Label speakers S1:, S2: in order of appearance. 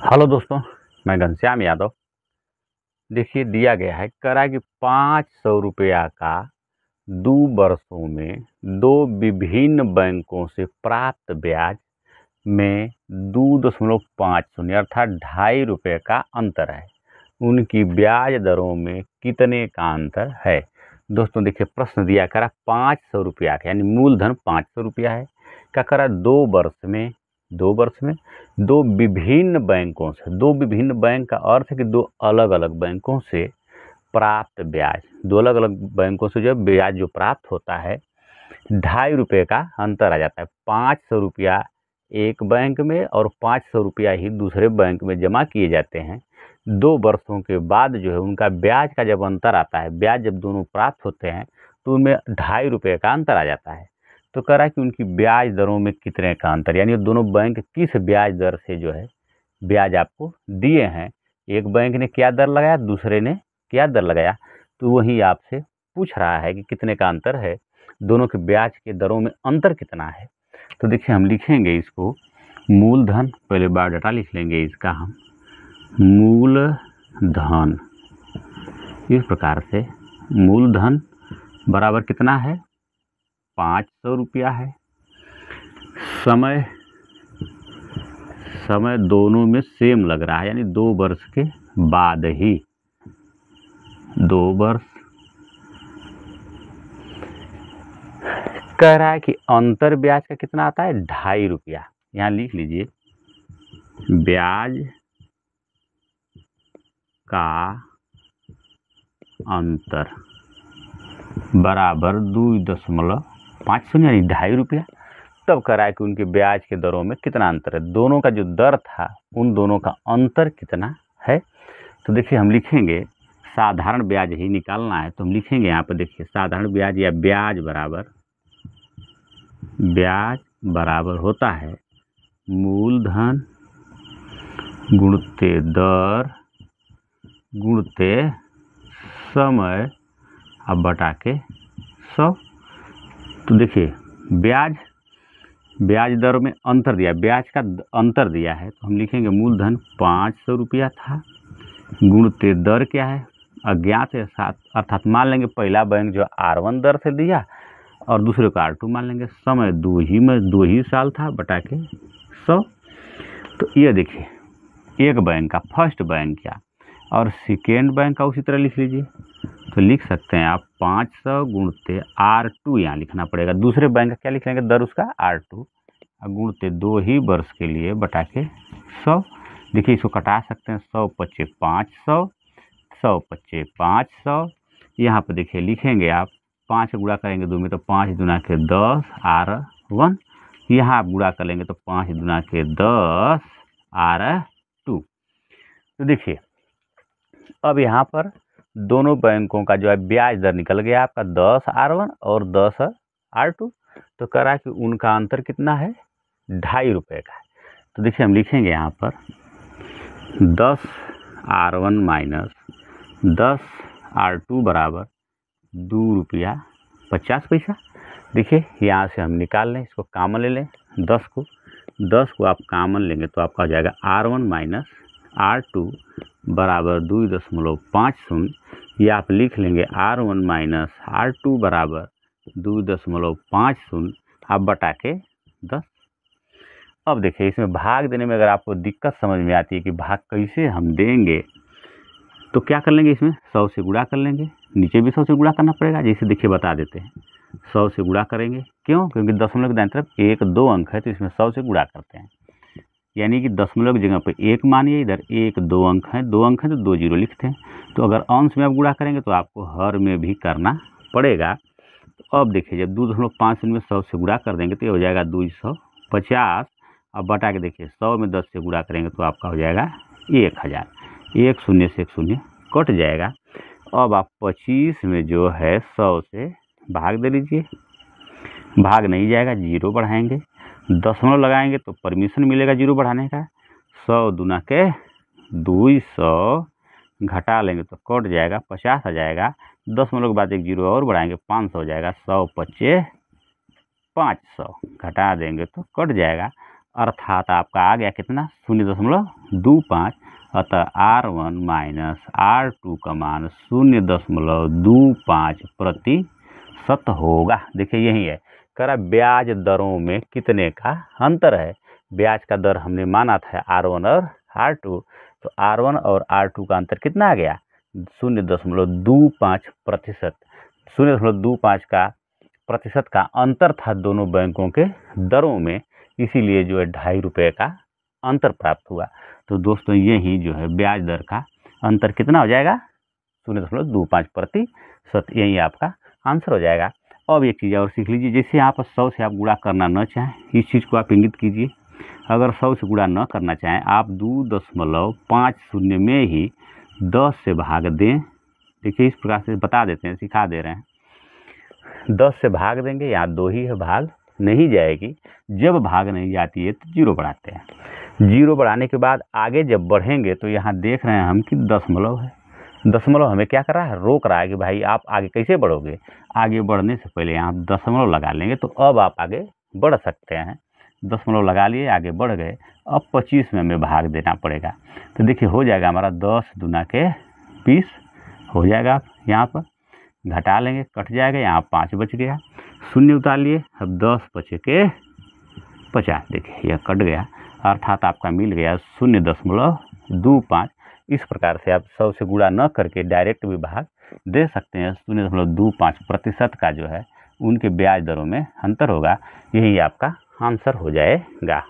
S1: Hello दोस्तों, मैं घनश्याम यादव। देखिए दिया गया है करा कि 500 रुपया का 2 वर्षों में 2 विभिन्न बैंकों से प्राप्त ब्याज में 2.50 अर्थात ₹2.50 का अंतर है। उनकी ब्याज दरों में कितने का अंतर है? दोस्तों देखिए प्रश्न दिया करा 500 रुपया का, यानी मूलधन 500 रुपया है। क्या करा 2 वर्ष में 2 विभिन्न बैंकों से, 2 विभिन्न बैंक का अर्थ है कि 2 अलग-अलग बैंकों से प्राप्त ब्याज, 2 अलग-अलग बैंकों से जो ब्याज जो प्राप्त होता है, ₹2.50 का अंतर आ जाता है। 500 रुपया एक बैंक में और 500 रुपया ही दूसरे बैंक में जमा किए जाते हैं। 2 वर्षों के बाद जो है उनका ब्याज का जब अंतर आता है, ब्याज जब दोनों प्राप्त होते हैं तो उनमें ₹2.50 का अंतर आ जाता है। तो कह रहा है कि उनकी ब्याज दरों में कितने का अंतर, यानी दोनों बैंक किस ब्याज दर से जो है ब्याज आपको दिए हैं। एक बैंक ने क्या दर लगाया, दूसरे ने क्या दर लगाया, तो वही आपसे पूछ रहा है कि कितने का अंतर है, दोनों के ब्याज के दरों में अंतर कितना है। तो देखिए हम लिखेंगे इसको मूलधन, पहले बायोडाटा लिख लेंगे इसका हम, मूलधन इस प्रकार से मूलधन बराबर कितना है, 500 रुपया है। समय दोनों में सेम लग रहा है, यानी 2 वर्ष के बाद ही, 2 वर्ष। कह रहा है कि अंतर ब्याज का कितना आता है, ₹2.50। यहाँ लिख लीजिए ब्याज का अंतर बराबर 2.50 यानी ₹2.50। तब कह रहा है कि उनके ब्याज के दरों में कितना अंतर है, दोनों का जो दर था उन दोनों का अंतर कितना है। तो देखिए हम लिखेंगे साधारण ब्याज ही निकालना है, तो हम लिखेंगे यहाँ पर देखिए साधारण ब्याज या ब्याज बराबर होता है मूलधन गुणित दर गुणित समय अब बटा के 100। तो देखिए ब्याज दर में अंतर दिया, ब्याज का अंतर दिया है, तो हम लिखेंगे मूलधन 500 रुपया था, गुणित दर क्या है, अज्ञात है साथ, अर्थात मान लेंगे पहला बैंक जो R1 दर से दिया और दूसरे को R2 मान लेंगे, समय 2 ही साल था, बटा के 100। तो ये देखिए एक बैंक का फर्स्ट बैंक क्या और सेकेंड बैंक का उसी तरह लिख लीजिए, तो लिख सकते हैं आप 500 गुणित R2, यहाँ लिखना पड़ेगा, दूसरे बैंक का क्या लिख लेंगे दर उसका R2, गुणित 2 ही वर्ष के लिए बटा के 100। देखिए इसको कटा सकते हैं, 100 पच्चे 500, 100 पच्चे 500। यहाँ पर देखिए लिखेंगे आप 5 गुणा करेंगे 2 में तो 5 दूना के 10 R1, यहाँ आप गुणा कर लेंगे तो 5 दूना के 10 R2। तो देखिए अब यहाँ पर दोनों बैंकों का जो है ब्याज दर निकल गया आपका 10 R1 और 10 R2। तो कह रहा है कि उनका अंतर कितना है, ₹2.50 का है। तो देखिए हम लिखेंगे यहाँ पर 10 R1 माइनस 10 R2 बराबर ₹2.50। देखिए यहाँ से हम निकाल लें, इसको कॉमन ले लें, 10 को आप कॉमन लेंगे तो आपका हो जाएगा R1 माइनस R2 बराबर 2.50, या आप लिख लेंगे R1 माइनस R2 बराबर 2.50, आप बटा के 10। अब देखिए इसमें भाग देने में अगर आपको दिक्कत समझ में आती है कि भाग कैसे हम देंगे, तो क्या कर लेंगे, इसमें 100 से गुणा कर लेंगे, नीचे भी 100 से गुणा करना पड़ेगा, जैसे देखिए बता देते हैं 100 से गुणा करेंगे, क्यों, क्योंकि दशमलव के दाईं तरफ 1 2 अंक है तो इसमें 100 से गुणा करते हैं, यानी कि दशमलव की जगह पे 1 मानिए, इधर 1 2 अंक है, 2 अंक है तो 2 जीरो लिखते हैं। तो अगर अंश में आप गुणा करेंगे तो आपको हर में भी करना पड़ेगा। तो अब देखिए जब 2.5 में 100 से गुणा कर देंगे तो ये हो जाएगा 250। अब बटा के देखिए 100 में 10 से गुणा करेंगे तो आपका हो जाएगा 1000, 1 शून्य से 1 शून्य कट जाएगा। अब आप 25 में जो है 100 से भाग दे लीजिए, भाग नहीं जाएगा, जीरो बढ़ाएंगे, दशमलव लगाएंगे तो परमिशन मिलेगा जीरो बढ़ाने का, 100 दूना के 200 घटा लेंगे तो कट जाएगा, 50 आ जाएगा, दशमलव के बाद एक जीरो और बढ़ाएंगे 500 हो जाएगा, 100 पच्चे 500 घटा देंगे तो कट जाएगा। अर्थात आपका आ गया कितना 0.25, अतः R1 माइनस R2 का मान 0.25% होगा। देखिए यही है, करा ब्याज दरों में कितने का अंतर है। ब्याज का दर हमने माना था R1 और R2, तो R1 और R2 का अंतर कितना आ गया 0.25%। 0.25 का प्रतिशत का अंतर था दोनों बैंकों के दरों में, इसीलिए जो है 2.5 रुपये का अंतर प्राप्त हुआ। तो दोस्तों यही जो है ब्याज दर का अंतर कितना हो जाएगा 0.25%, यही आपका आंसर हो जाएगा। अब एक चीज़ और सीख लीजिए, जैसे आप 100 से आप गुणा करना न चाहें, इस चीज़ को आप इंगित कीजिए। अगर 100 से गुणा न करना चाहें, आप 2.50 में ही 10 से भाग दें। देखिए इस प्रकार से बता देते हैं, सिखा दे रहे हैं। 10 से भाग देंगे, यहाँ 2 ही है, भाग नहीं जाएगी। जब भाग नहीं जाती है तो 0 बढ़ाते हैं। 0 बढ़ाने के बाद आगे जब बढ़ेंगे तो यहाँ देख रहे हैं हम कि दशमलव है। दशमलव हमें क्या कर रहा है, रोक रहा है कि भाई आप आगे कैसे बढ़ोगे। आगे बढ़ने से पहले यहाँ दशमलव लगा लेंगे, तो अब आप आगे बढ़ सकते हैं। दशमलव लगा लिए, आगे बढ़ गए। अब 25 में हमें भाग देना पड़ेगा। तो देखिए हो जाएगा हमारा 10 दूना के 20 हो जाएगा। यहाँ पर घटा लेंगे, कट जाएगा, यहाँ 5 बच गया, 0 उतार लिए। अब 10 बचे के 50, देखिए यह कट गया, अर्थात आपका मिल गया 0.25। इस प्रकार से आप 100 से गुणा न करके डायरेक्ट भी भाग दे सकते हैं। 0.25% का जो है उनके ब्याज दरों में अंतर होगा, यही आपका आंसर हो जाएगा।